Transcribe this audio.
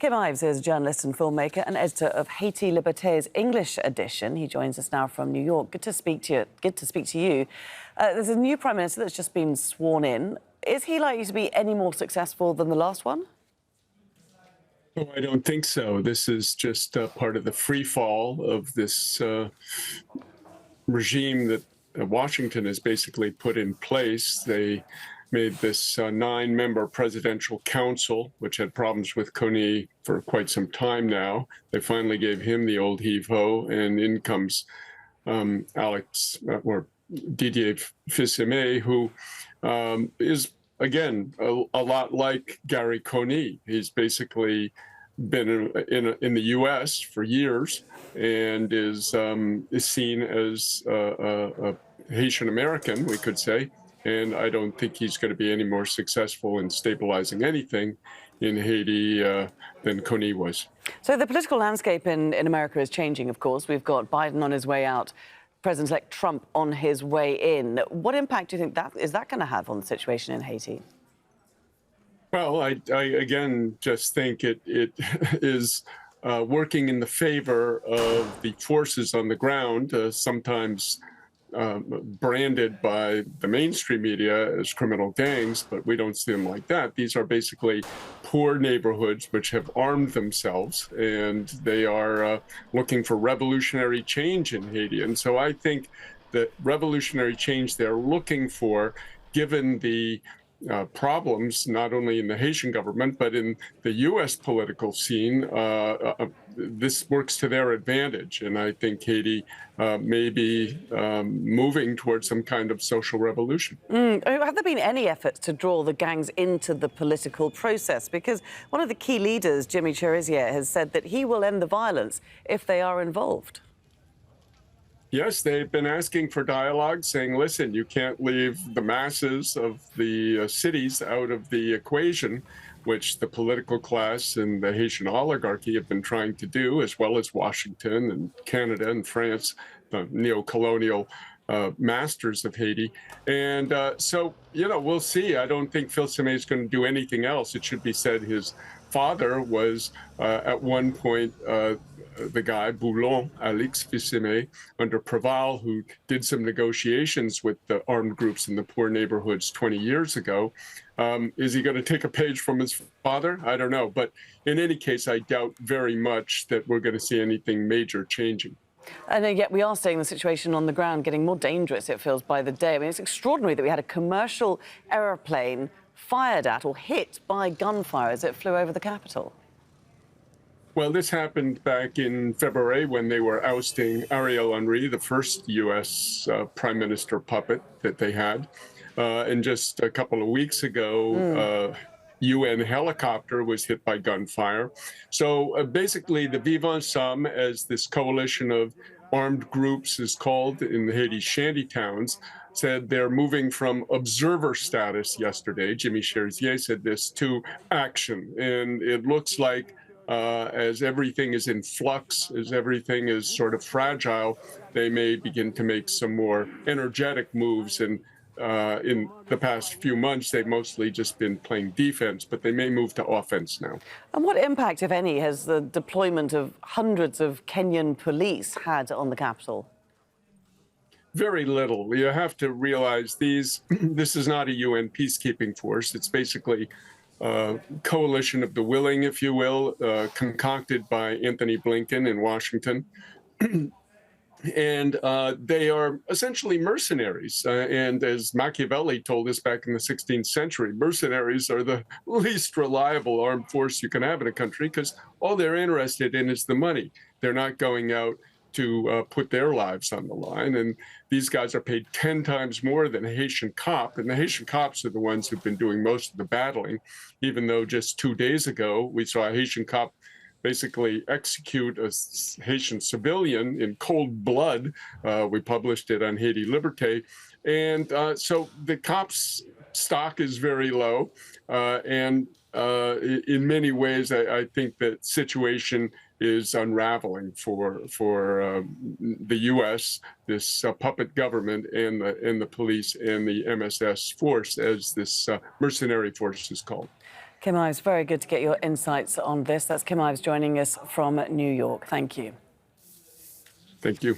Kim Ives is a journalist and filmmaker and editor of Haiti Liberté's English edition. He joins us now from New York. Good to speak to you. There's a new Prime Minister that's just been sworn in. Is he likely to be any more successful than the last one? Oh, I don't think so. This is just part of the free fall of this regime that Washington has basically put in place. They made this 9-member presidential council, which had problems with Kony for quite some time now. They finally gave him the old heave-ho, and in comes Didier Fils-Aimé, who is, again, a lot like Gary Kony. He's basically been in the U.S. for years and is seen as a Haitian American, we could say. And I don't think he's going to be any more successful in stabilizing anything in Haiti than Kony was. So the political landscape in America is changing, of course. We've got Biden on his way out, President-elect Trump on his way in. What impact do you think that going to have on the situation in Haiti? Well, I again just think it is working in the favor of the forces on the ground, sometimes branded by the mainstream media as criminal gangs, but we don't see them like that. These are basically poor neighborhoods which have armed themselves, and they are looking for revolutionary change in Haiti. And so I think the revolutionary change they're looking for, given the problems not only in the Haitian government but in the U.S. political scene, this works to their advantage. And I think Haiti may be moving towards some kind of social revolution. Have there been any efforts to draw the gangs into the political process? Because one of the key leaders, Jimmy Cherizier, has said that he will end the violence if they are involved. Yes, they've been asking for dialogue, saying, listen, you can't leave the masses of the cities out of the equation, which the political class and the Haitian oligarchy have been trying to do, as well as Washington and Canada and France, the neo-colonial masters of Haiti. And so, we'll see. I don't think Fils-Aimé is going to do anything else. It should be said his father was at one point the guy, Boulon, Alix Fils-Aimé, under Preval, who did some negotiations with the armed groups in the poor neighborhoods 20 years ago. Is he going to take a page from his father? I don't know. But in any case, I doubt very much that we're going to see anything major changing. And yet we are seeing the situation on the ground getting more dangerous, it feels, by the day. I mean, it's extraordinary that we had a commercial aeroplane fired at or hit by gunfire as it flew over the capital. Well, this happened back in February when they were ousting Ariel Henry, the first U.S. Prime Minister puppet that they had. And just a couple of weeks ago, UN helicopter was hit by gunfire. So basically, the Vivant Ensemble, as this coalition of armed groups is called in the Haiti shanty towns, said they're moving from observer status yesterday. Jimmy Cherizier said this, to action. And it looks like as everything is in flux, as everything is sort of fragile, they may begin to make some more energetic moves. And in the past few months, they've mostly just been playing defense, but they may move to offense now. And what impact, if any, has the deployment of hundreds of Kenyan police had on the capital? Very little. You have to realize this is not a UN peacekeeping force. It's basically a coalition of the willing, if you will, concocted by Anthony Blinken in Washington. And they are essentially mercenaries. And as Machiavelli told us back in the 16th century, mercenaries are the least reliable armed force you can have in a country because all they're interested in is the money. They're not going out to put their lives on the line. And these guys are paid 10 times more than a Haitian cop. And the Haitian cops are the ones who've been doing most of the battling, even though just 2 days ago, we saw a Haitian cop basically execute a Haitian civilian in cold blood. We published it on Haiti Liberté. And so the cops' stock is very low. And in many ways, I think that situation is unraveling for the U.S., this puppet government, and the police and the MSS force, as this mercenary force is called. Kim Ives, very good to get your insights on this. That's Kim Ives joining us from New York. Thank you. Thank you.